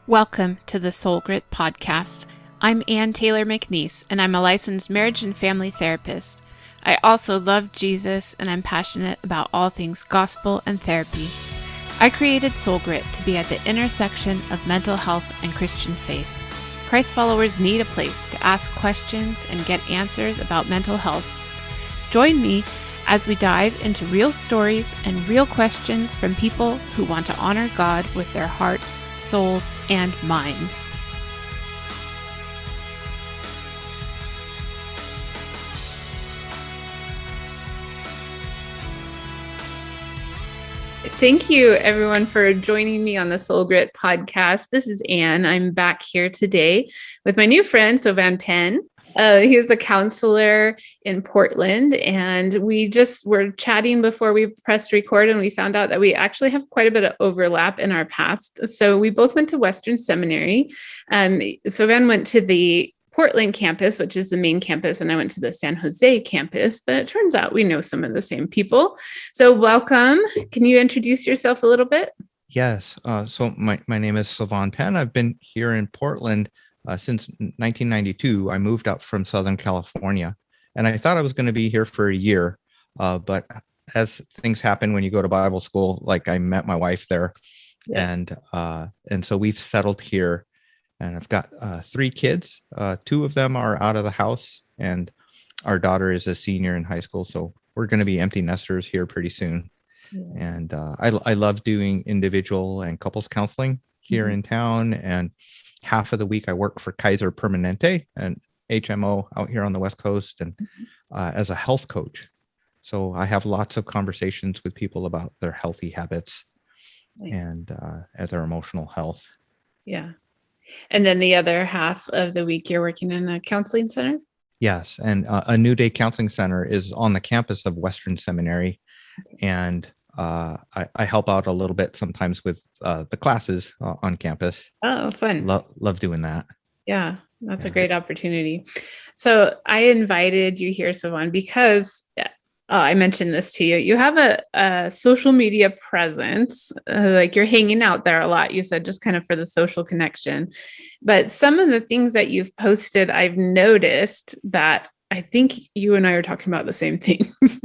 Welcome to the Soul Grit podcast. I'm Ann Taylor McNeese, and I'm a licensed marriage and family therapist. I also love Jesus, and I'm passionate about all things gospel and therapy. I created Soul Grit to be at the intersection of mental health and Christian faith. Christ followers need a place to ask questions and get answers about mental health. Join me as we dive into real stories and real questions from people who want to honor God with their hearts, souls, and minds. Thank you, everyone, for joining me on the Soul Grit podcast. This is Anne. I'm back here today with my new friend, Sovann Pen. He is a counselor in Portland, and we just were chatting before we pressed record, and we found out that we actually have quite a bit of overlap in our past. So we both went to Western Seminary. Sovann went to the Portland campus, which is the main campus, and I went to the San Jose campus, but it turns out we know some of the same people. So welcome. Can you introduce yourself a little bit? Yes. So my name is Sovann Pen. I've been here in Portland since 1992. I moved up from Southern California, and I thought I was going to be here for a year. But as things happen when you go to Bible school, like I met my wife there, and so we've settled here. And I've got 3 kids. 2 of them are out of the house, and our daughter is a senior in high school. So we're going to be empty nesters here pretty soon. Yeah. And I love doing individual and couples counseling here in town. And half of the week I work for Kaiser Permanente, an HMO out here on the West Coast, and as a health coach. So I have lots of conversations with people about their healthy habits and their emotional health. Yeah. And then the other half of the week, you're working in a counseling center? Yes. And a New Day Counseling Center is on the campus of Western Seminary. And I help out a little bit sometimes with the classes on campus. Oh, fun. Love doing that. Yeah, that's a great opportunity. So I invited you here, Sovann, because I mentioned this to you. You have a social media presence, like you're hanging out there a lot. You said just kind of for the social connection. But some of the things that you've posted, I've noticed that I think you and I are talking about the same things,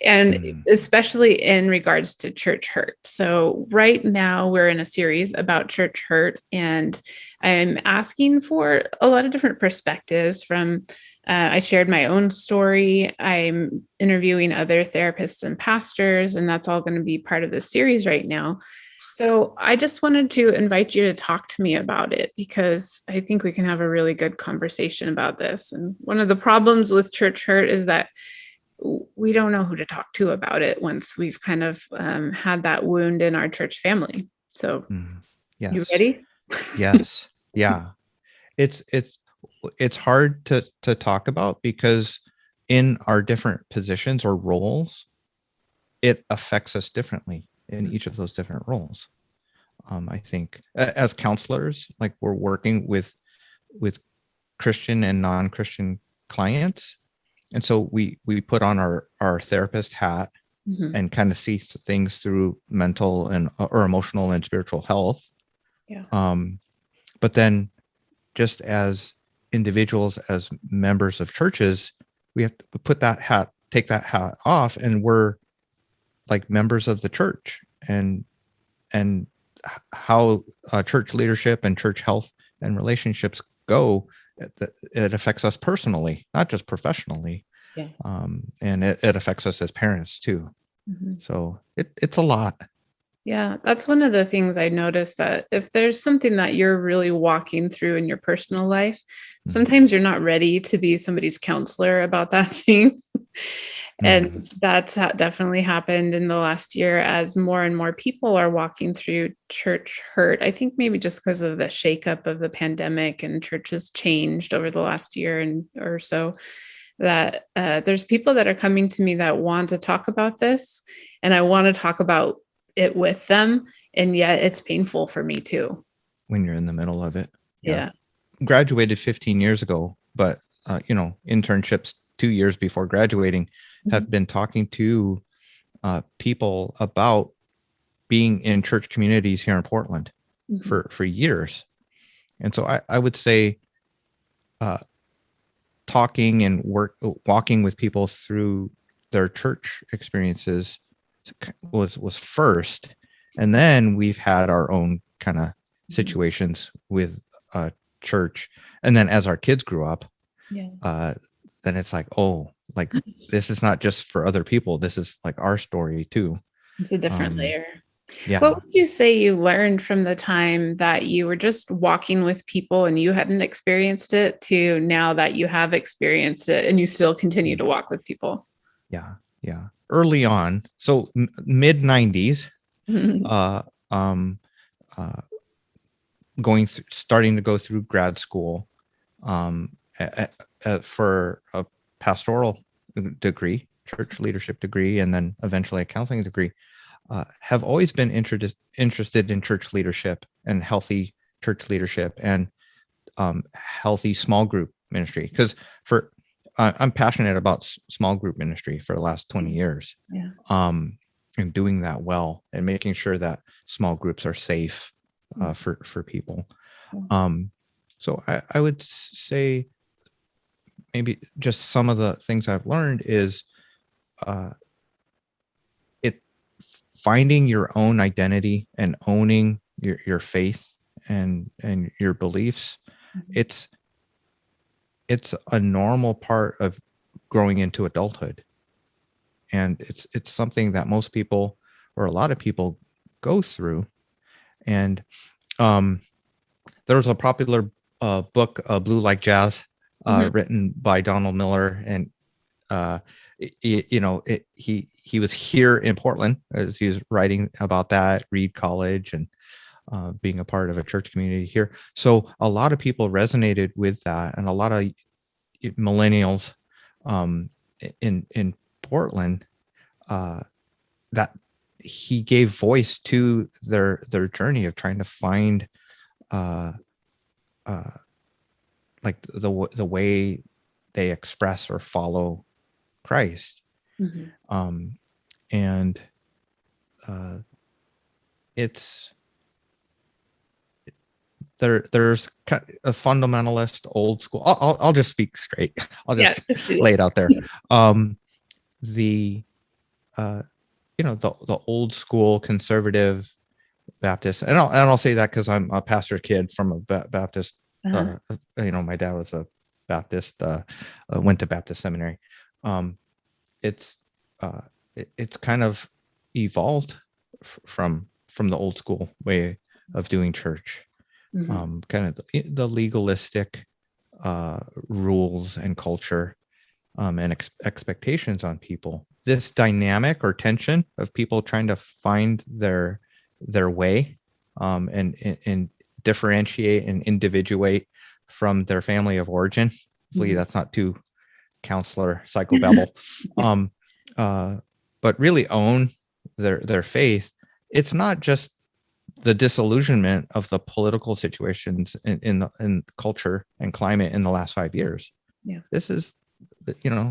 and especially in regards to church hurt. So right now we're in a series about church hurt, and I'm asking for a lot of different perspectives from I shared my own story. I'm interviewing other therapists and pastors, and that's all going to be part of this series right now. So I just wanted to invite you to talk to me about it, because I think we can have a really good conversation about this. And one of the problems with church hurt is that we don't know who to talk to about it once we've kind of had that wound in our church family. So yes. You ready? Yes. Yeah. It's hard to talk about because in our different positions or roles, it affects us differently in each of those different roles. I think as counselors, like we're working with Christian and non-Christian clients. And so we put on our therapist hat and kind of see things through mental and or emotional and spiritual health. Yeah. But then just as individuals, as members of churches, we have to take that hat off, and we're like members of the church, and how church leadership and church health and relationships go, it affects us personally, not just professionally. Yeah. And it affects us as parents too. So it's a lot. Yeah, that's one of the things I noticed, that if there's something that you're really walking through in your personal life, sometimes you're not ready to be somebody's counselor about that thing. And that's definitely happened in the last year as more and more people are walking through church hurt. I think maybe just because of the shakeup of the pandemic, and church has changed over the last year or so, that there's people that are coming to me that want to talk about this, and I want to talk about it with them. And yet it's painful for me too. When you're in the middle of it. Yeah. Graduated 15 years ago, but internships 2 years before graduating, have been talking to people about being in church communities here in Portland for years. And so I would say uh, talking and walking with people through their church experiences was first, and then we've had our own kind of situations with church, and then as our kids grew up, Yeah. then it's like, oh, like this is not just for other people, this is like our story too. It's a different layer. What Yeah. would you say you learned from the time that you were just walking with people and you hadn't experienced it to now that you have experienced it and you still continue to walk with people? Yeah, early on, so mid 90s, uh um uh starting to go through grad school, um for a pastoral degree, church leadership degree, and then eventually a counseling degree. Have always been interested in church leadership and healthy church leadership, and healthy small group ministry, because for I'm passionate about small group ministry for the last 20 years. Yeah. And doing that well and making sure that small groups are safe for people. So I would say maybe just some of the things I've learned is it finding your own identity and owning your faith and your beliefs. It's a normal part of growing into adulthood, and it's something that most people, or a lot of people, go through. And there was a popular book, Blue Like Jazz, written by Donald Miller, and he was here in Portland as he was writing about that, Reed College, and being a part of a church community here. So a lot of people resonated with that, and a lot of millennials in Portland, that he gave voice to their journey of trying to find like the way they express or follow Christ. And it's there's a fundamentalist old school. I'll just speak straight. I'll just lay it out there. The the old school conservative Baptist, and I'll say that because I'm a pastor kid from a Baptist. My dad was a Baptist. Went to Baptist seminary. It's kind of evolved from the old school way of doing church. Kind of the legalistic rules and culture, and expectations on people. This dynamic or tension of people trying to find their way, and differentiate and individuate from their family of origin. Hopefully that's not too counselor psychobabble. But really own their faith. It's not just the disillusionment of the political situations in culture and climate in the last 5 years. This is,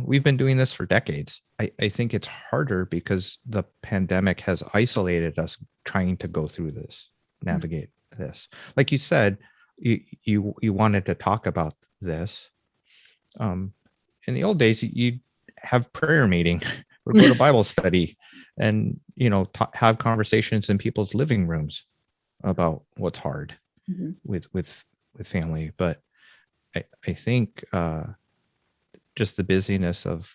we've been doing this for decades. I think it's harder because the pandemic has isolated us trying to go through this, navigate this. Like you said, you wanted to talk about this. In the old days, you'd have prayer meeting or go to Bible study, and have conversations in people's living rooms about what's hard with family. But I think just the busyness of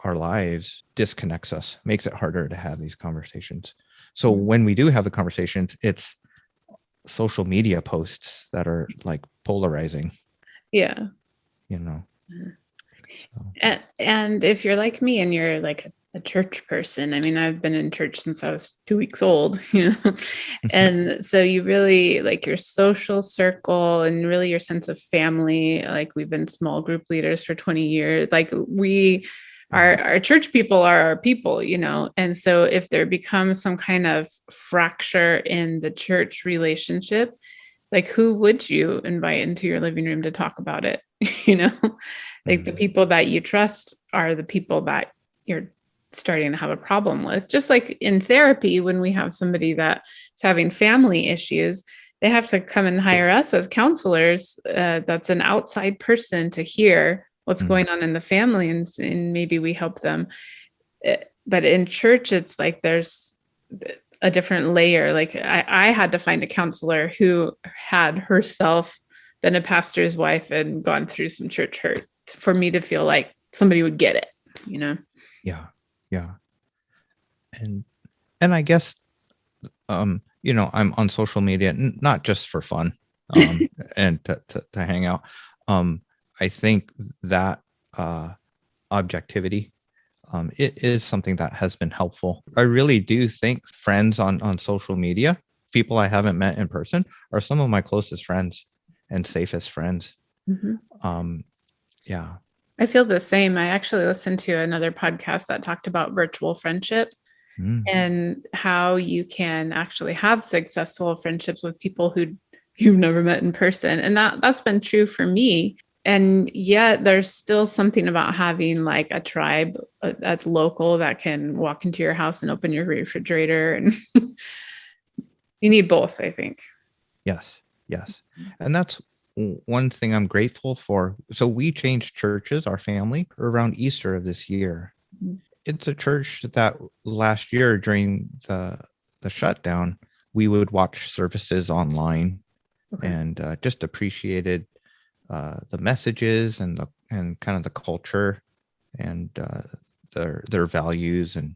our lives disconnects us, makes it harder to have these conversations. So when we do have the conversations, it's social media posts that are like polarizing. Yeah. And if you're like me and you're like a church person, I mean, I've been in church since I was 2 weeks old, and so you really like your social circle and really your sense of family. Like we've been small group leaders for 20 years. Like our church people are our people, and so if there becomes some kind of fracture in the church relationship, like who would you invite into your living room to talk about it? Like the people that you trust are the people that you're starting to have a problem with. Just like in therapy, when we have somebody that's having family issues, they have to come and hire us as counselors. That's an outside person to hear what's going on in the family, and maybe we help them. But in church, it's like there's a different layer. Like I had to find a counselor who had herself been a pastor's wife and gone through some church hurt for me to feel like somebody would get it, you know? Yeah. Yeah. And I guess, you know, I'm on social media, not just for fun, and to hang out. I think that, objectivity, it is something that has been helpful. I really do think friends on social media, people I haven't met in person, are some of my closest friends and safest friends. Yeah. I feel the same. I actually listened to another podcast that talked about virtual friendship and how you can actually have successful friendships with people who you've never met in person. And that's been true for me. And yet there's still something about having like a tribe that's local that can walk into your house and open your refrigerator. And you need both, I think. Yes. Yes. And that's one thing I'm grateful for. So we changed churches, our family, around Easter of this year. It's a church that last year during the shutdown, we would watch services online and just appreciated the messages and kind of the culture and their values and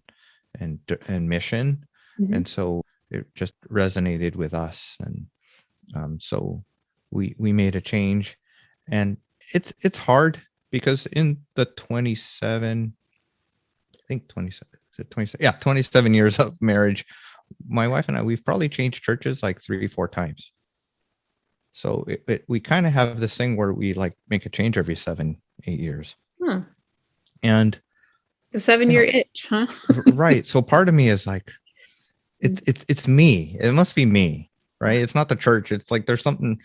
mission. And so it just resonated with us. And so we made a change, and it's hard because in the 27, I think 27, is it 27? Yeah, 27 years of marriage, my wife and I, we've probably changed churches like 3-4 times. So we kind of have this thing where we like make a change every 7-8 years. And the 7-year itch, huh? Right. So part of me is like, it's me. It must be me, right? It's not the church. It's like there's something,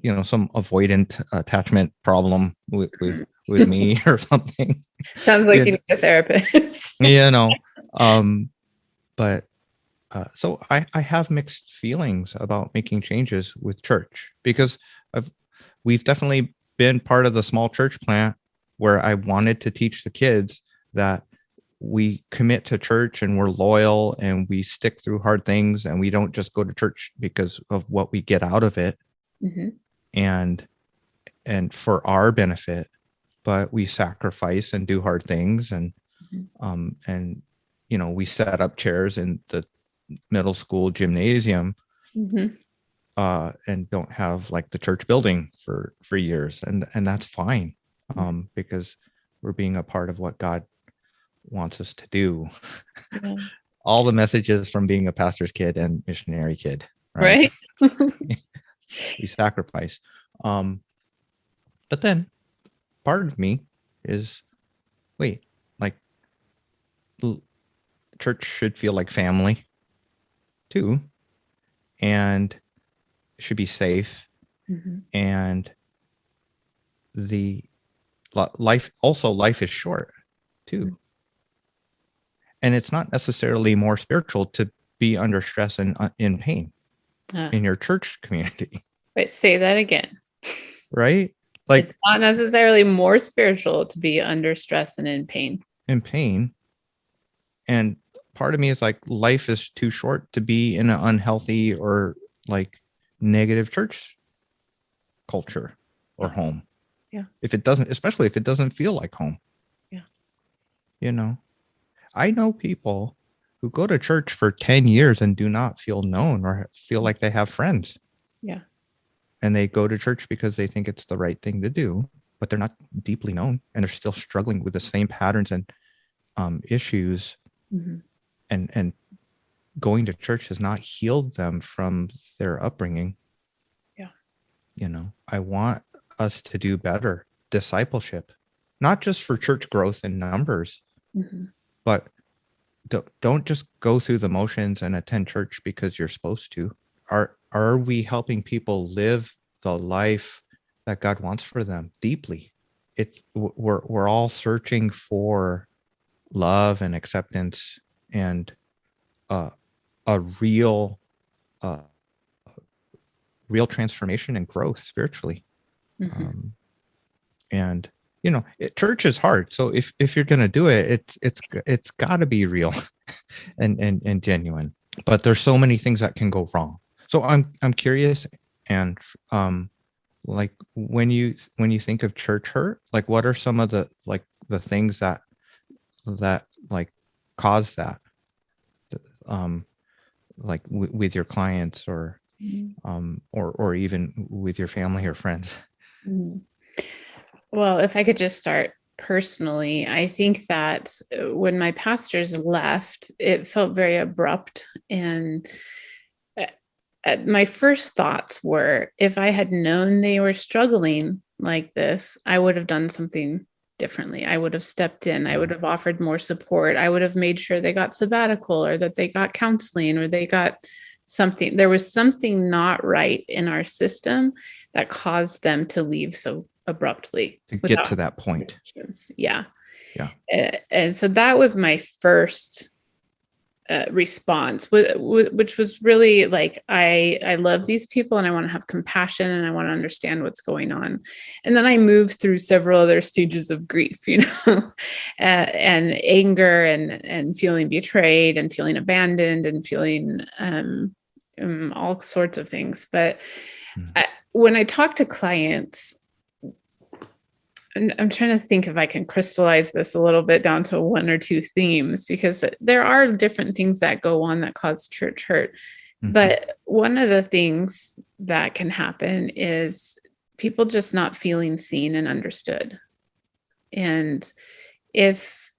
you know, some avoidant attachment problem with me or something. Sounds like you need a therapist. You know, but so I have mixed feelings about making changes with church because we've definitely been part of the small church plant where I wanted to teach the kids that we commit to church and we're loyal and we stick through hard things and we don't just go to church because of what we get out of it and for our benefit, but we sacrifice and do hard things and you know, we set up chairs in the middle school gymnasium and don't have like the church building for years, and that's fine because we're being a part of what God wants us to do. All the messages from being a pastor's kid and missionary kid, right? We sacrifice, but then part of me is, wait, like church should feel like family too, and should be safe, and the life is short too, and it's not necessarily more spiritual to be under stress and in pain in your church community. Wait, say that again. Right? Like it's not necessarily more spiritual to be under stress and in pain. And part of me is like, life is too short to be in an unhealthy or like negative church culture or home. If it doesn't, especially if it doesn't feel like home. You know, I know people who go to church for 10 years and do not feel known or feel like they have friends. And they go to church because they think it's the right thing to do, but they're not deeply known and they're still struggling with the same patterns and issues. And going to church has not healed them from their upbringing. You know, I want us to do better discipleship, not just for church growth and numbers, but don't just go through the motions and attend church because you're supposed to. Are we helping people live the life that God wants for them deeply? We're all searching for love and acceptance and a real real transformation and growth spiritually. Mm-hmm. And church is hard. So if you're going to do it, it's got to be real and genuine. But there's so many things that can go wrong. So I'm curious, and like when you think of church hurt, like what are some of the things that like cause that, like with your clients, or or even with your family or friends? Mm-hmm. Well, if I could just start personally, I think that when my pastors left, it felt very abrupt. And my first thoughts were, if I had known they were struggling like this, I would have done something differently. I would have stepped in. I would have offered more support. I would have made sure they got sabbatical, or that they got counseling, or they got something. There was something not right in our system that caused them to leave so abruptly To get without to that point. yeah. Yeah. And so that was my first response, which was really like, I love these people, and I want to have compassion, and I want to understand what's going on. And then I moved through several other stages of grief, and anger, and feeling betrayed, and feeling abandoned, and feeling all sorts of things. But when I talk to clients, and I'm trying to think if I can crystallize this a little bit down to one or two themes, because there are different things that go on that cause church hurt. Mm-hmm. But one of the things that can happen is people just not feeling seen and understood. And if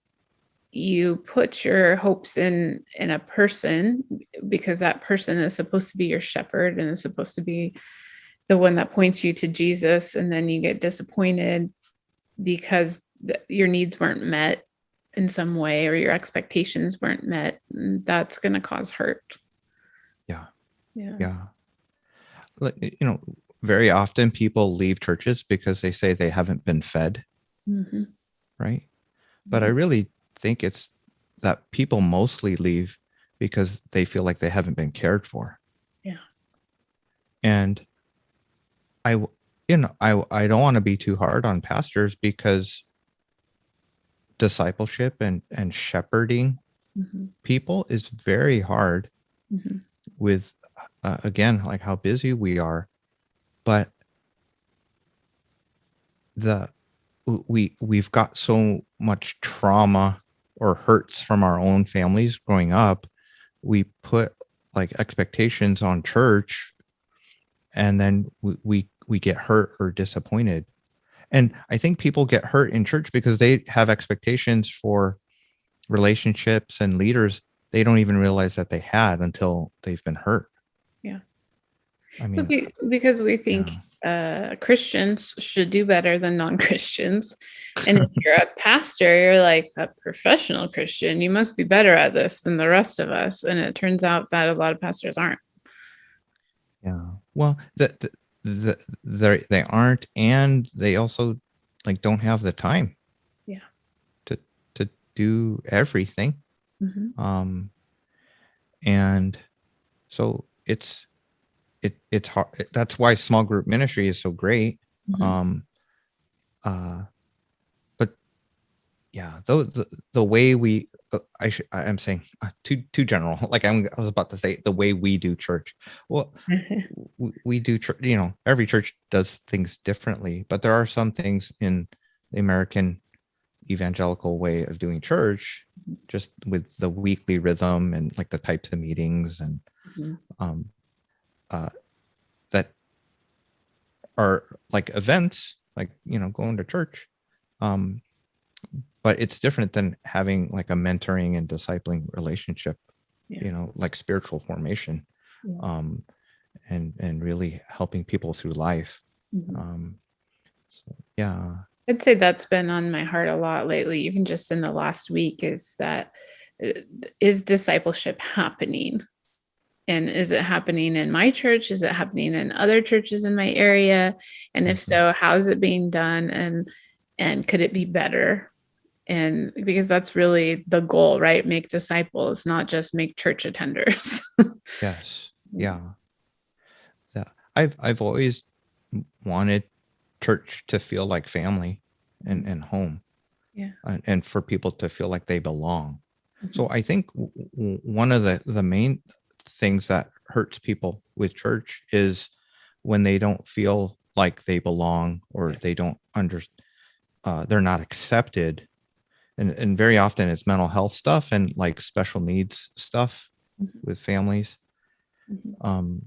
you put your hopes in a person, because that person is supposed to be your shepherd and is supposed to be the one that points you to Jesus, and then you get disappointed because your needs weren't met in some way, or your expectations weren't met, that's going to cause hurt. Yeah. Very often people leave churches because they say they haven't been fed. Mm-hmm. Right. Mm-hmm. But I really think it's that people mostly leave because they feel like they haven't been cared for. Yeah. And I don't want to be too hard on pastors, because discipleship and shepherding people is very hard with, again, like how busy we are. But we've got so much trauma or hurts from our own families growing up. We put like expectations on church, and then we get hurt or disappointed. And I think people get hurt in church because they have expectations for relationships and leaders they don't even realize that they had until they've been hurt. Yeah. I mean, because we think Christians should do better than non-Christians. And if you're a pastor, you're like a professional Christian. You must be better at this than the rest of us. And it turns out that a lot of pastors aren't. Yeah. Well, they aren't, and they also like don't have the time. Yeah. To do everything. Mm-hmm. And so it's hard. That's why small group ministry is so great. Mm-hmm. But yeah, the way we, I'm saying too general. Like I was about to say the way we do church. Well, we do church. Every church does things differently, but there are some things in the American evangelical way of doing church, just with the weekly rhythm and like the types of meetings and that are like events, like going to church, but it's different than having like a mentoring and discipling relationship, like spiritual formation, and really helping people through life. So, yeah, I'd say that's been on my heart a lot lately, even just in the last week, is discipleship happening? And is it happening in my church? Is it happening in other churches in my area? And if so, how is it being done? And could it be better? And because that's really the goal, right? Make disciples, not just make church attenders. Yes. Yeah. I've always wanted church to feel like family and home, Yeah. and for people to feel like they belong. Mhm. So I think one of the main things that hurts people with church is when they don't feel like they belong, or Yes. they don't they're not accepted. And very often it's mental health stuff and like special needs stuff Mhm. with families. Mhm.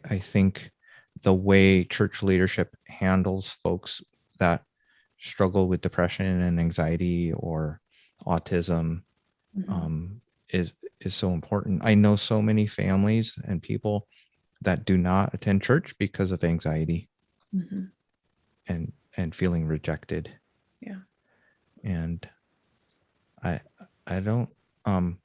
I think the way church leadership handles folks that struggle with depression and anxiety or autism, Mhm. um, is is so important. I know so many families and people that do not attend church because of anxiety Mhm. and feeling rejected. Yeah. And I I don't um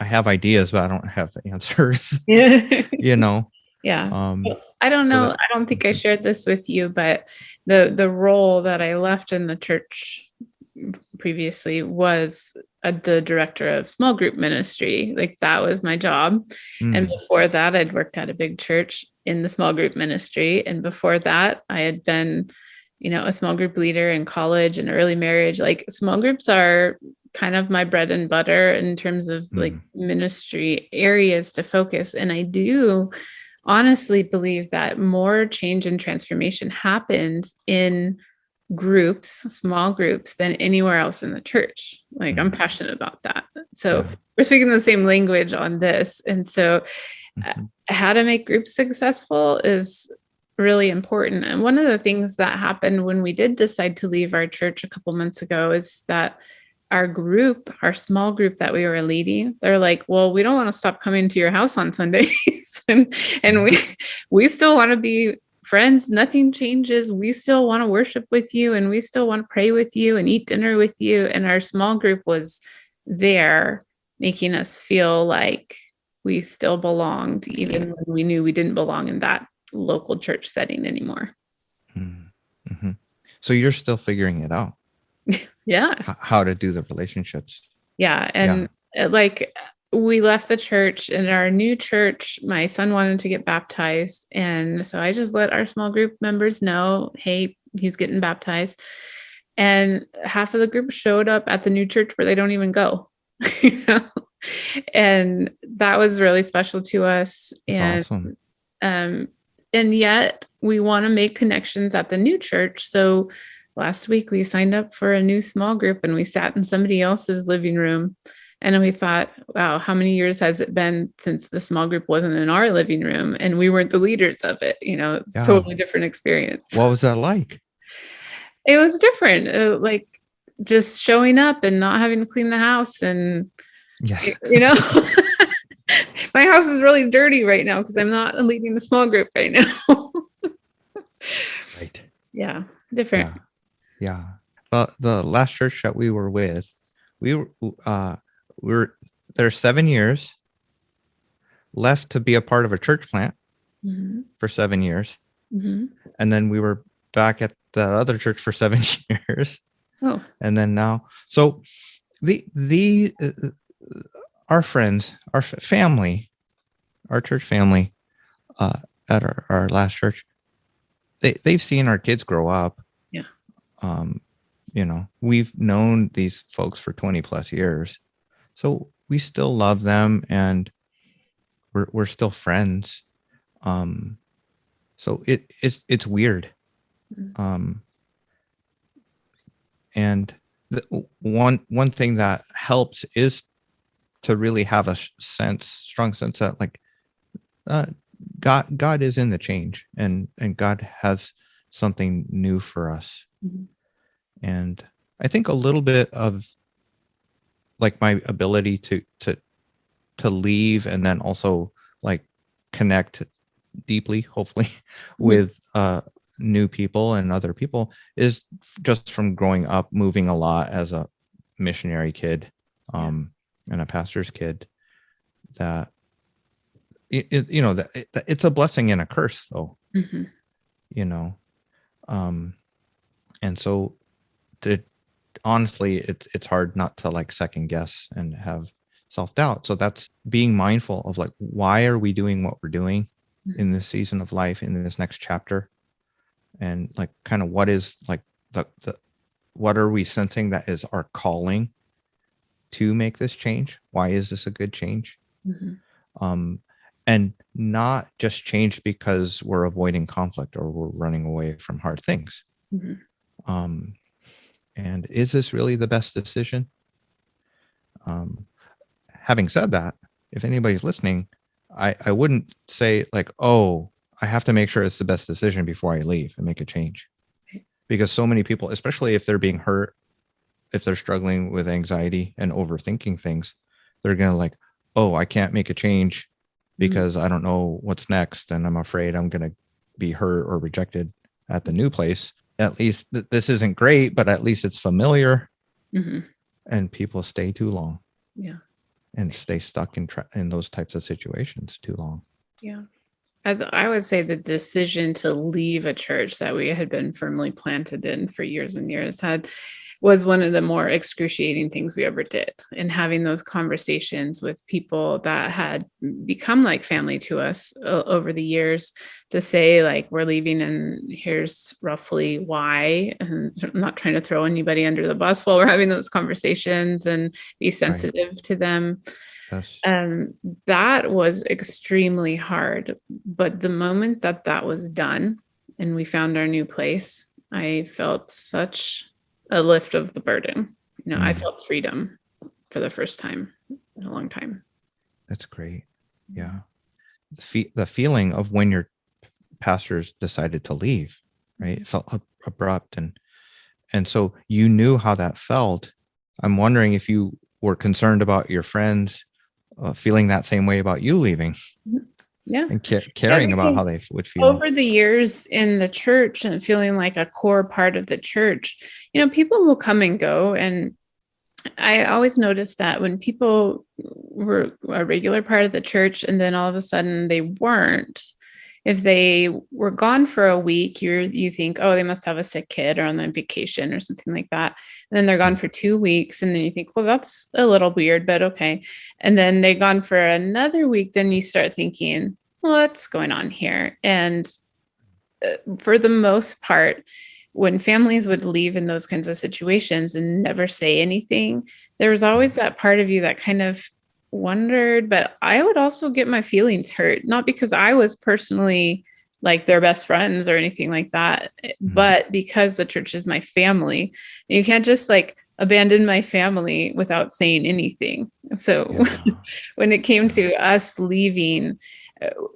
I have ideas, but I don't have answers. Yeah. you know. Yeah. Um Well, I don't so know. that I don't think I shared this with you, but the role that I left in the church previously was the director of small group ministry. Like that was my job. And mm, before that, I'd worked at a big church in the small group ministry. And before that, I had been, a small group leader in college and early marriage. Like small groups are kind of my bread and butter in terms of like mm, ministry areas to focus. And I do honestly believe that more change and transformation happens in groups, small groups, than anywhere else in the church. Like I'm mm, passionate about that. So yeah. we're speaking the same language on this. And so Mhm, how to make groups successful is really important. And one of the things that happened when we did decide to leave our church a couple months ago is that our small group that we were leading, they're like, well, we don't want to stop coming to your house on Sundays. and mm, we still want to be friends. Nothing changes. We still want to worship with you and we still want to pray with you and eat dinner with you. And our small group was there making us feel like we still belonged, even when we knew we didn't belong in that local church setting anymore. mm, mhm. So you're still figuring it out, Yeah. how to do the relationships. Yeah. Yeah. And like we left the church, and our new church, my son wanted to get baptized. And so I just let our small group members know, hey, he's getting baptized. And half of the group showed up at the new church where they don't even go. you know? And that was really special to us. That's awesome. Um, and yet we want to make connections at the new church. So last week we signed up for a new small group and we sat in somebody else's living room. And then we thought, wow, how many years has it been since the small group wasn't in our living room and we weren't the leaders of it? It's a Yeah. totally different experience. What was that like? It was different, like just showing up and not having to clean the house. And, Yes. you know, my house is really dirty right now because I'm not leading the small group right now. Right. Yeah, different. Yeah. Yeah. The last church that we were with, we were we were there 7 years, left to be a part of a church plant Mhm. for 7 years, Mhm. and then we were back at that other church for 7 years, Oh, and then now. So the our friends, our family, our church family, uh, at our last church, they've seen our kids grow up. yeah. Um, we've known these folks for 20 plus years, so we still love them, and we're still friends. Um, so it's weird. Mm. Um, and one thing that helps is to really have a strong sense that like, uh, God is in the change, and God has something new for us. Mhm. And I think a little bit of like my ability to leave and then also like connect deeply, hopefully, Mhm. with new people and other people is just from growing up, moving a lot as a missionary kid, Yeah. and a pastor's kid. That that it's a blessing and a curse, though. Mhm. You know, um, and so to honestly, it's hard not to like second guess and have self doubt. So that's being mindful of like, why are we doing what we're doing? in this season of life, in this next chapter, and like kind of what is like the what are we sensing that is our calling to make this change? Why is this a good change? Mm-hmm. um, and not just change because we're avoiding conflict or we're running away from hard things. Mm-hmm. Um, and is this really the best decision? Having said that, if anybody's listening, I wouldn't say like, oh, I have to make sure it's the best decision before I leave and make a change. Because so many people, especially if they're being hurt, if they're struggling with anxiety and overthinking things, they're going to like, oh, I can't make a change because I don't know what's next. And I'm afraid I'm going to be hurt or rejected at the new place. At least this isn't great, but at least it's familiar. Mm-hmm. And people stay too long. Yeah. And stay stuck in those types of situations too long. Yeah. I would say the decision to leave a church that we had been firmly planted in for years and years was one of the more excruciating things we ever did. And having those conversations with people that had become like family to us over the years, to say like, we're leaving and here's roughly why. And I'm not trying to throw anybody under the bus while we're having those conversations, and be sensitive to them. Yes. That was extremely hard. But the moment that was done and we found our new place, I felt such a lift of the burden. I felt freedom for the first time in a long time. That's great. Yeah. The feeling of when your pastors decided to leave, right? It felt abrupt. And so you knew how that felt. I'm wondering if you were concerned about your friends feeling that same way about you leaving. Yeah. And caring about how they would feel. Over the years in the church and feeling like a core part of the church, people will come and go. And I always noticed that when people were a regular part of the church and then all of a sudden they weren't, if they were gone for a week, you think, oh, they must have a sick kid or on vacation or something like that. And then they're gone for 2 weeks. And then you think, well, that's a little weird, but okay. And then they're gone for another week. Then you start thinking, what's going on here? And for the most part, when families would leave in those kinds of situations and never say anything, there was always that part of you that kind of wondered, but I would also get my feelings hurt, not because I was personally like their best friends or anything like that, but because the church is my family. You can't just like abandon my family without saying anything. So when it came to us leaving,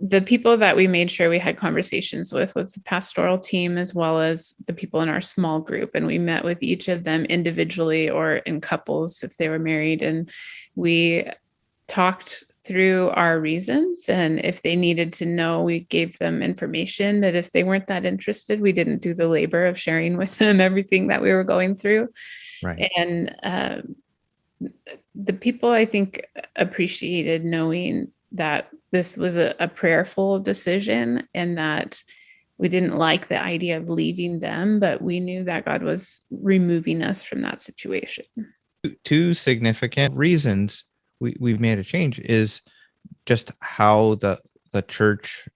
the people that we made sure we had conversations with was the pastoral team, as well as the people in our small group. And we met with each of them individually or in couples if they were married. And we talked through our reasons. And if they needed to know, we gave them information. That if they weren't that interested, we didn't do the labor of sharing with them everything that we were going through. Right. And the people, I think, appreciated knowing that this was a prayerful decision and that we didn't like the idea of leaving them, but we knew that God was removing us from that situation. Two significant reasons we've made a change is just how the church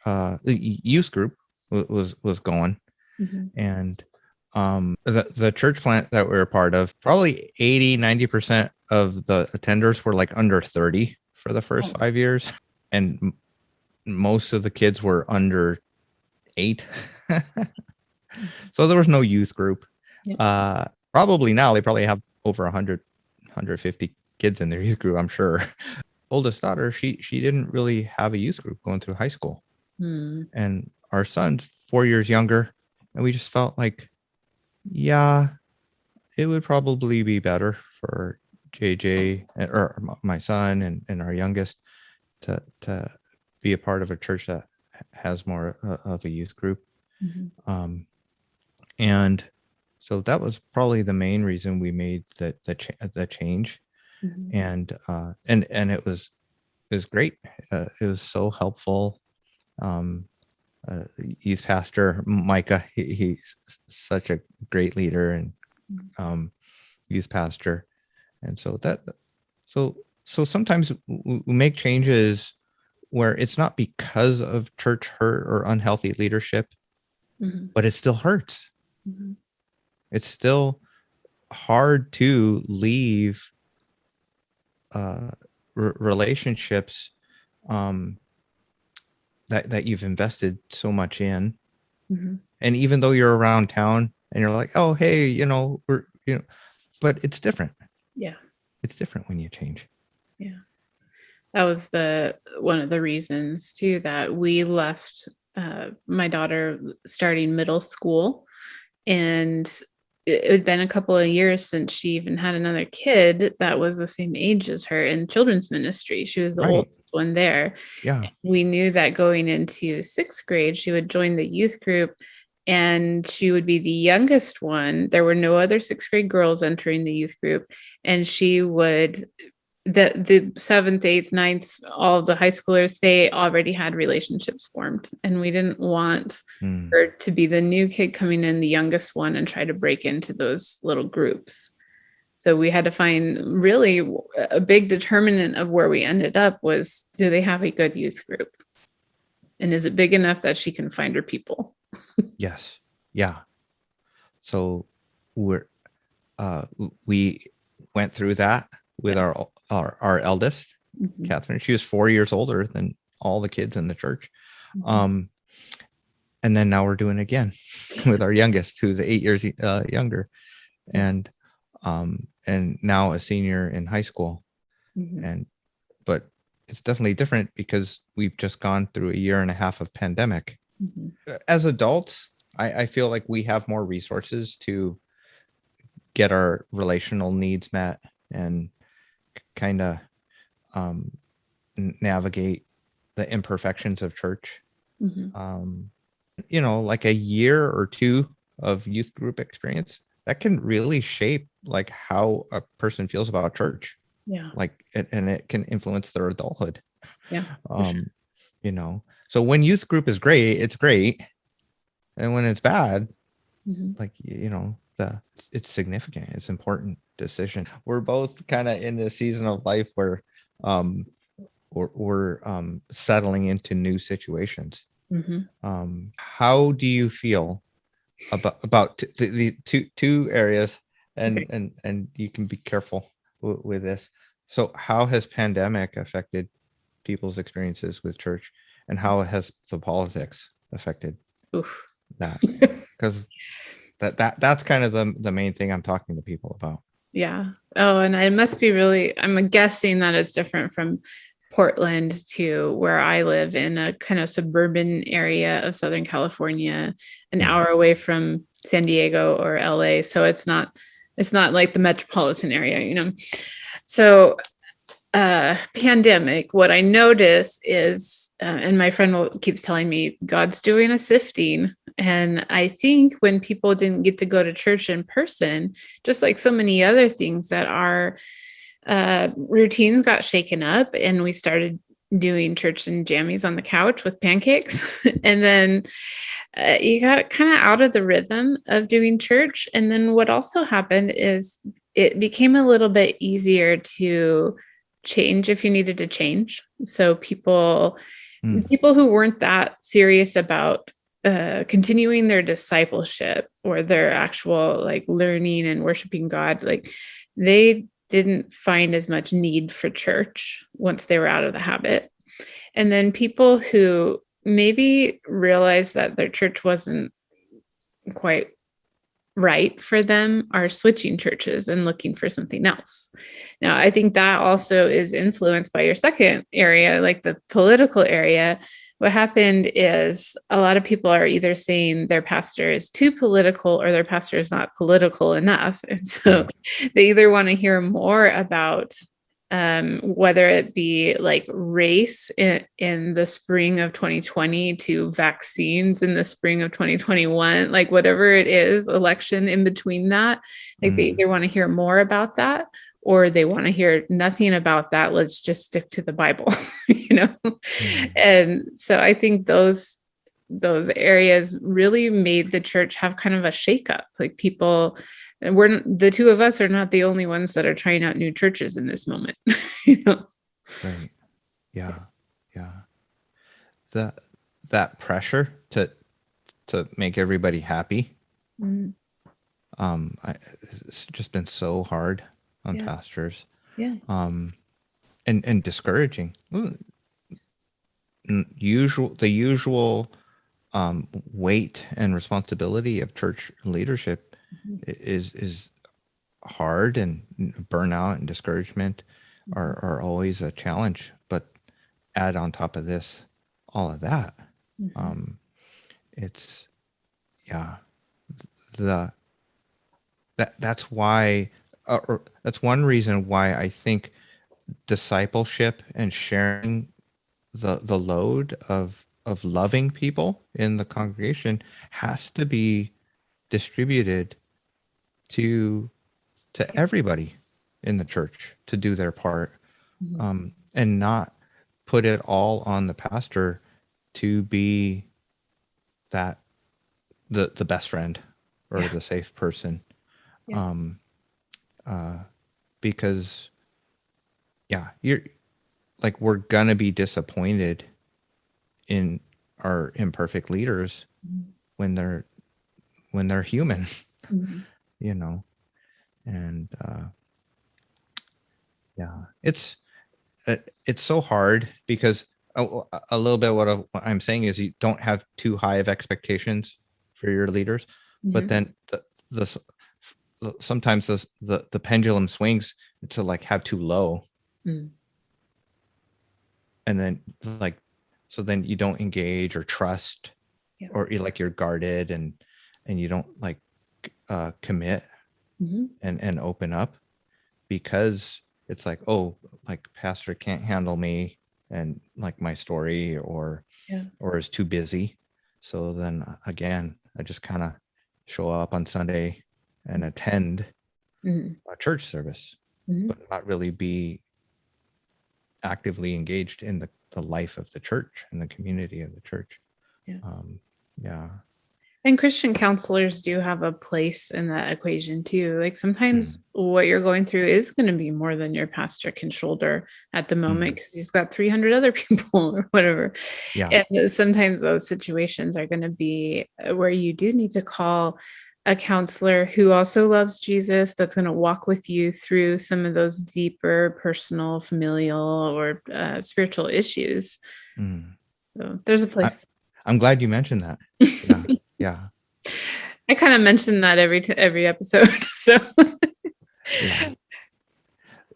youth group was going. And the church plant that we were a part of, probably 80-90% of the attenders were like under 30 for the first 5 years, and most of the kids were under 8. So there was no youth group. Probably now they probably have over 150 kids in their youth group, I'm sure. Oldest daughter, she didn't really have a youth group going through high school. And our son's 4 years younger, and we just felt like, yeah, it would probably be better for JJ or my son and our youngest to be a part of a church that has more of a youth group. And so that was probably the main reason we made the change. And it was great. It was so helpful. Youth pastor Micah, he's such a great leader and youth pastor. And so sometimes we make changes where it's not because of church hurt or unhealthy leadership, but it still hurts. It's still hard to leave relationships that you've invested so much in. And even though you're around town and you're like, oh, hey, but it's different. Yeah. It's different when you change. Yeah. That was one of the reasons too, that we left my daughter starting middle school, and it had been a couple of years since she even had another kid that was the same age as her in children's ministry. She was the oldest one there. Yeah. We knew that going into 6th grade, she would join the youth group and she would be the youngest one. There were no other 6th grade girls entering the youth group. And she would, the 7th, 8th, 9th, all the high schoolers, they already had relationships formed. And we didn't want her to be the new kid coming in, the youngest one, and try to break into those little groups. So we had to find, really a big determinant of where we ended up was, do they have a good youth group? And is it big enough that she can find her people? Yes. Yeah. So we went through that with our eldest, Catherine. She was 4 years older than all the kids in the church. And then now we're doing it again with our youngest, who's 8 years younger, and now a senior in high school. But it's definitely different because we've just gone through a year and a half of pandemic. As adults, I feel like we have more resources to get our relational needs met and kind of navigate the imperfections of church. Like a year or two of youth group experience, that can really shape like how a person feels about church. Yeah. And it can influence their adulthood. Yeah. Sure. So when youth group is great, it's great. And when it's bad, it's significant. It's important decision. We're both kind of in this season of life where we're settling into new situations. How do you feel about the two areas? And you can be careful with this. So how has pandemic affected people's experiences with church, and how has the politics affected that? Because that's kind of the main thing I'm talking to people about. Yeah. Oh, and it must be really, I'm guessing that it's different from Portland to where I live, in a kind of suburban area of Southern California, an hour away from San Diego or LA. So it's not like the metropolitan area, So pandemic, what I notice is, and my friend keeps telling me, God's doing a sifting. And I think when people didn't get to go to church in person, just like so many other things, that our routines got shaken up, and we started doing church and jammies on the couch with pancakes. And then you got kind of out of the rhythm of doing church. And then what also happened is it became a little bit easier to change if you needed to change. So people who weren't that serious about continuing their discipleship or their actual like learning and worshiping God, like they didn't find as much need for church once they were out of the habit. And then people who maybe realized that their church wasn't quite right for them are switching churches and looking for something else. Now, I think that also is influenced by your second area, like the political area. What happened is a lot of people are either saying their pastor is too political or their pastor is not political enough. And so they either want to hear more about whether it be like race in the spring of 2020 to vaccines in the spring of 2021, like whatever it is, election in between that, like they either want to hear more about that or they want to hear nothing about that. Let's just stick to the Bible, And so I think those areas really made the church have kind of a shakeup. Like people, and the two of us are not the only ones that are trying out new churches in this moment. Right. Yeah. the that pressure to make everybody happy, Mm. it's just been so hard on Yeah. pastors, Yeah. and discouraging. The usual weight and responsibility of church leadership Mhm. is hard, and burnout and discouragement Mhm. are always a challenge. But add on top of this all of that, Mhm. um, it's yeah the that's why or that's one reason why I think discipleship and sharing the load of loving people in the congregation has to be distributed to everybody in the church to do their part, Mhm. and not put it all on the pastor to be that the best friend or Yeah. the safe person, Yeah. um, uh, because yeah, you're like we're gonna be disappointed in our imperfect leaders Mhm. when they're human, Mhm. you know, and yeah, it's so hard because a little bit what I'm saying is you don't have too high of expectations for your leaders, but Mhm. then the sometimes the pendulum swings to like have too low, Mm. and then like so then you don't engage or trust, Yeah. or you're guarded, and you don't like commit Mhm. and open up, because it's like, oh, like pastor can't handle me and like my story, Yeah. or is too busy. So then again, I just kind of show up on Sunday and attend Mhm. a church service, Mhm. but not really be actively engaged in the life of the church and the community of the church. Yeah. Um, yeah. And Christian counselors do have a place in that equation too. Like sometimes Mm, what you're going through is going to be more than your pastor can shoulder at the moment mm, because he's got 300 other people or whatever. yeah. And sometimes those situations are going to be where you do need to call a counselor who also loves Jesus, that's going to walk with you through some of those deeper personal, familial, or spiritual issues. Mm. So there's a I, place. I'm glad you mentioned that. Yeah. Yeah. I kind of mention that every episode. So Yeah.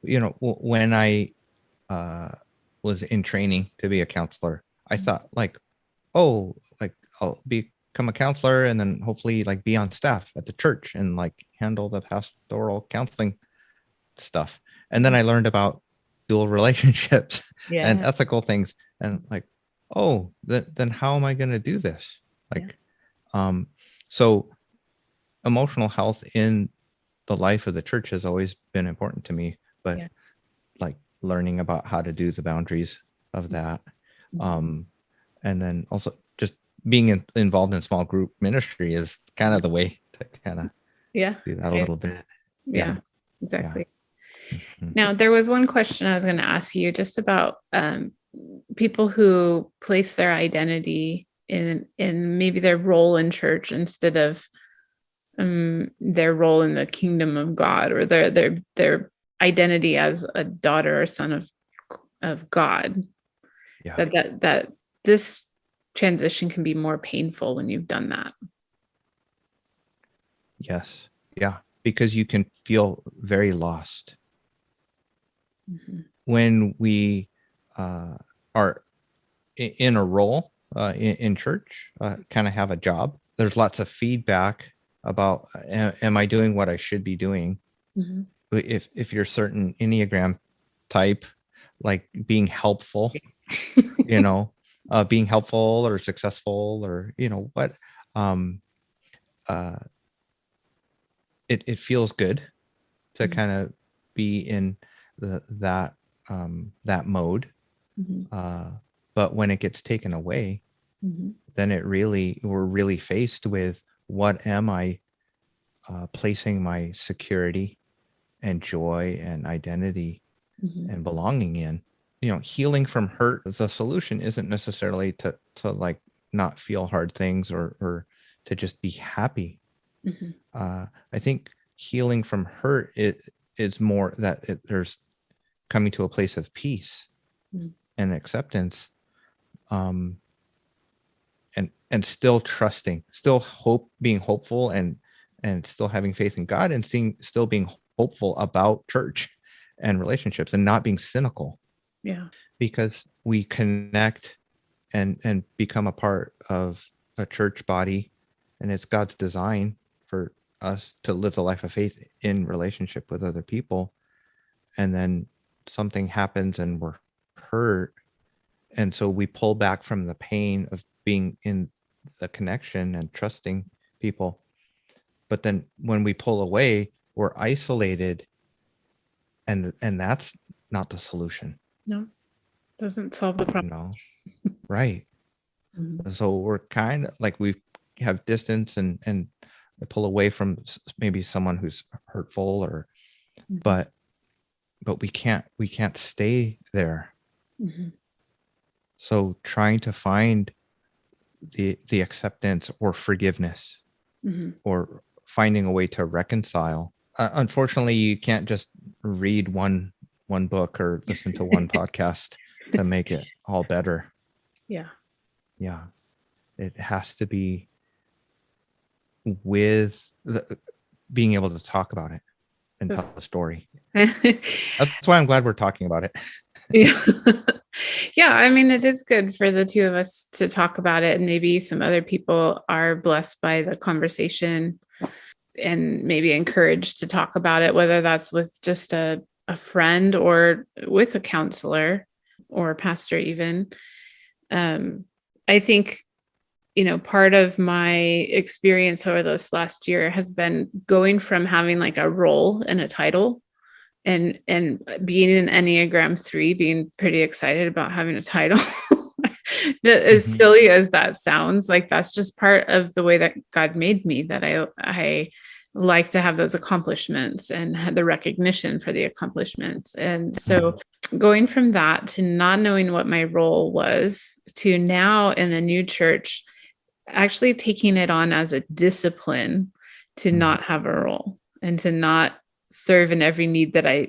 When I uh, was in training to be a counselor, I thought like, oh, like I'll become a counselor and then hopefully like be on staff at the church and like handle the pastoral counseling stuff. And then I learned about dual relationships and yeah, ethical things, and like, oh, then how am I going to do this? yeah, Like, um, so emotional health in the life of the church has always been important to me, but yeah. like learning about how to do the boundaries of that, Mhm. um, and then also just being involved in small group ministry is kind of the way to kind of Yeah. do that a I- little bit. Yeah, yeah, yeah. exactly. Mhm. Now, there was one question I was going to ask you just about people who place their identity in maybe their role in church instead of their role in the kingdom of God, or their identity as a daughter or son of God. Yeah. That this transition can be more painful when you've done that. Yes. Yeah. Because you can feel very lost Mhm. when we are in a role in church, kind of have a job. There's lots of feedback about am I doing what I should be doing? Mhm. If you're certain Enneagram type, like being helpful, being helpful or successful, or what, um, uh, it feels good to Mhm. kind of be in that mode. Mhm. Uh, but when it gets taken away, Mhm. then we're really faced with, what am I placing my security and joy and identity Mhm. and belonging in? healing from hurt, the solution isn't necessarily to like not feel hard things or to just be happy. Mhm. I think healing from hurt is more that there's coming to a place of peace Mm. and acceptance, um, and still trusting, still being hopeful, and still having faith in God, and still being hopeful about church and relationships, and not being cynical, Yeah. because we connect and become a part of a church body, and it's God's design for us to live the life of faith in relationship with other people. And then something happens and we're hurt, and so we pull back from the pain of being in the connection and trusting people. But then when we pull away, we're isolated, and that's not the solution. No, doesn't solve the problem. No. Right. Mhm. So we're kind of like we have distance and pull away from maybe someone who's hurtful, or Mhm. but we can't stay there. Mhm. So trying to find the acceptance or forgiveness, Mhm. or finding a way to reconcile. Unfortunately, you can't just read one book or listen to one podcast to make it all better. Yeah. Yeah, it has to be with being able to talk about it and tell the story. That's why I'm glad we're talking about it. Yeah. Yeah, I mean, it is good for the two of us to talk about it, and maybe some other people are blessed by the conversation and maybe encouraged to talk about it, whether that's with just a friend or with a counselor or a pastor, even. Um, I think, part of my experience over this last year has been going from having like a role and a title, and being an Enneagram 3, being pretty excited about having a title. As Mm-hmm. silly as that sounds, like that's just part of the way that God made me, that I like to have those accomplishments and have the recognition for the accomplishments. And so going from that to not knowing what my role was, to now in a new church actually taking it on as a discipline to Mm-hmm. not have a role and to not serve in every need that I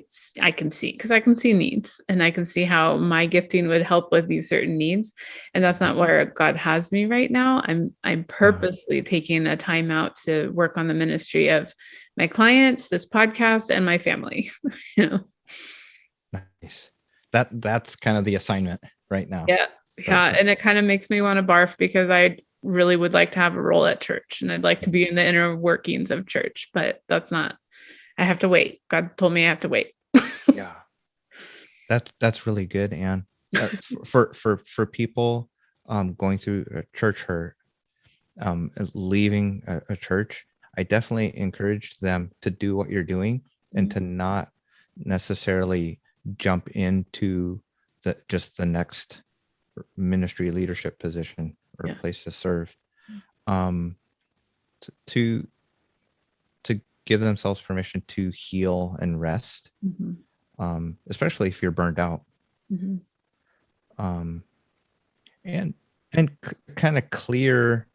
can see, because I can see needs and I can see how my gifting would help with these certain needs, and that's not where God has me right now. I'm Yeah. purposely taking a time out to work on the ministry of my clients, this podcast, and my family. you know? Nice. That's kind of the assignment right now. Yeah. That, Yeah. that And it kind of makes me want to barf, because I really would like to have a role at church and I'd like to be in the inner workings of church, but that's not, I have to wait. God told me I have to wait. yeah. That's really good, Anne. For people going through a church hurt, leaving a church, I definitely encourage them to do what you're doing and to not necessarily jump into just the next ministry leadership position or Yeah. place to serve. Um, to to give themselves permission to heal and rest, Mm-hmm. especially if you're burned out, Mm-hmm. um, and kind of clear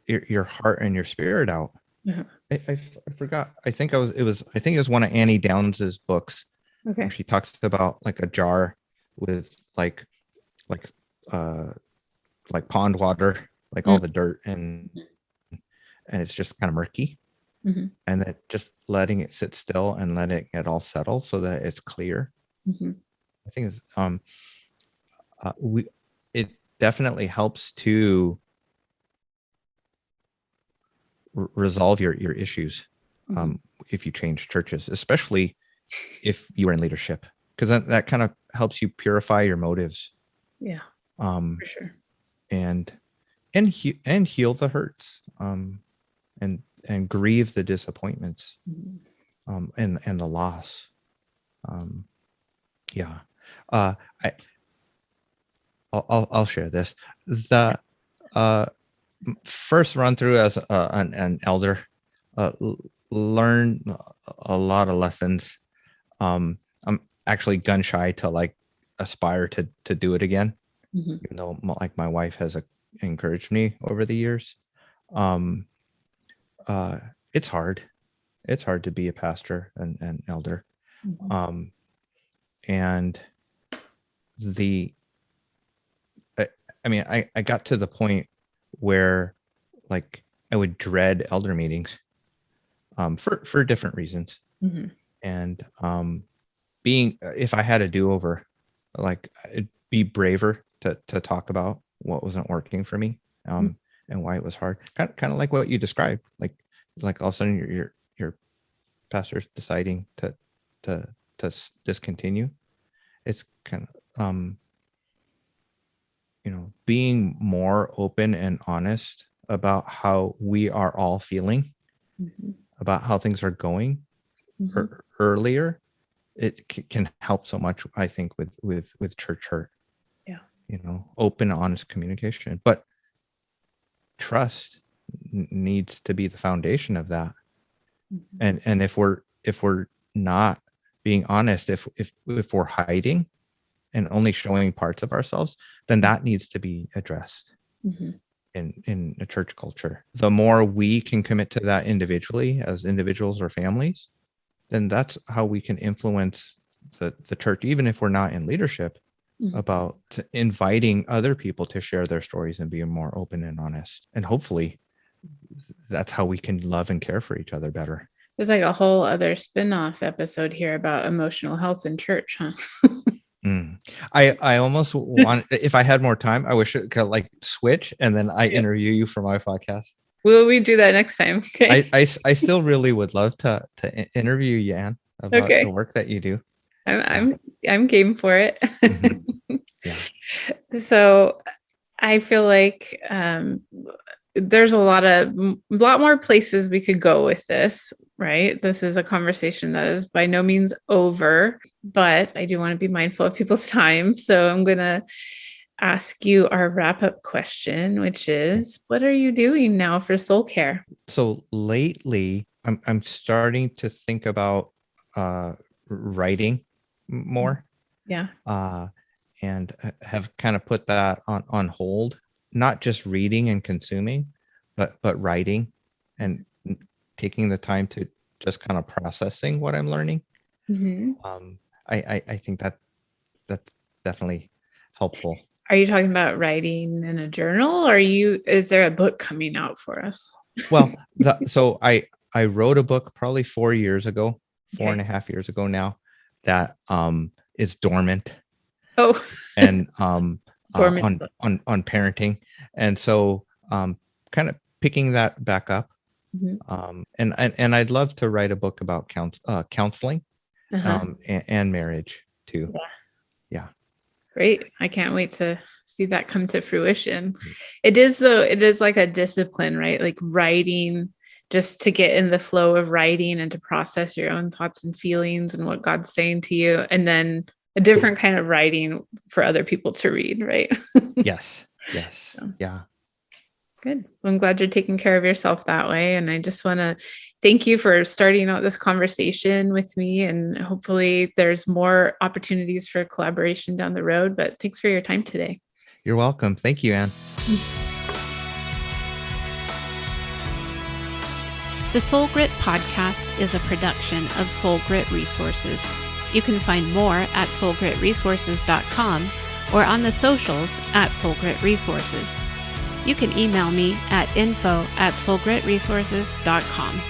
your heart and your spirit out. Yeah. I forgot. I think it was one of Annie Downes's books where Okay. she talks about like a jar with like uh like pond water, like all the dirt, and it's just kind of murky, Mm-hmm. and then just letting it sit still and let it get all settled so that it's clear. Mm-hmm. I think it's we it definitely helps to resolve your issues, Mm-hmm. um, if you change churches, especially if you are in leadership, because that kind of helps you purify your motives, Yeah, um, for sure. and and heal the hurts, and grieve the disappointments, Mm-hmm. and the loss. Um, yeah, uh, I I'll share this. The uh, first run through as an elder, uh, learn a lot of lessons. I'm actually gun shy to like aspire to do it again, Mhm. even though like my wife has encouraged me over the years. Um, it's hard. It's hard to be a pastor and elder. Mhm. Um, and the, I mean, I got to the point where like I would dread elder meetings, for different reasons. Mhm. And being, if I had a do-over, like I'd be braver to talk about what wasn't working for me, and why it was hard. Kind of like what you described, like all of a sudden your pastor's deciding to discontinue. It's kind of being more open and honest about how we are all feeling, Mhm. about how things are going Mhm. earlier. It can help so much, I think, with church hurt. Yeah. Open, honest communication, but trust needs to be the foundation of that. Mhm. And if we're not being honest, if we're hiding and only showing parts of ourselves, then that needs to be addressed Mhm. in a church culture. The more we can commit to that individually as individuals or families, then that's how we can influence the church, even if we're not in leadership, Mhm. about inviting other people to share their stories and be more open and honest. And hopefully that's how we can love and care for each other better. There's like a whole other spin-off episode here about emotional health in church, huh? I almost want, if I had more time, I wish it could like switch and then I interview you for my podcast. Will we do that next time? Okay. I still really would love to interview you, Anne, about the Okay. work that you do. I'm game for it. Mhm. Yeah. So I feel like there's a lot more places we could go with this, right? This is a conversation that is by no means over, but I do want to be mindful of people's time. So I'm going to ask you our wrap-up question, which is, what are you doing now for soul care? So lately, I'm starting to think about writing more, Yeah. and have kind of put that on hold. Not just reading and consuming, but writing and taking the time to just kind of processing what I'm learning. Mhm. I think that's definitely helpful. Are you talking about writing in a journal, or is there a book coming out for us? Well, so I wrote a book probably 4 years ago, four Okay. and a half years ago now, that is dormant, Oh, and dormant book. on parenting, and so kind of picking that back up, Mhm. and I'd love to write a book about counseling, Uh-huh. and marriage too. Yeah. Yeah. Great. I can't wait to see that come to fruition. It is like a discipline, right? Like writing, just to get in the flow of writing and to process your own thoughts and feelings and what God's saying to you. And then a different kind of writing for other people to read, right? Yes. So, Yeah. good. Well, I'm glad you're taking care of yourself that way. And I just want to thank you for starting out this conversation with me. And hopefully there's more opportunities for collaboration down the road. But thanks for your time today. You're welcome. Thank you, Anne. The Soul Grit podcast is a production of Soul Grit Resources. You can find more at soulgritresources.com or on the socials at Soul Grit Resources. You can email me at info@soulgritresources.com.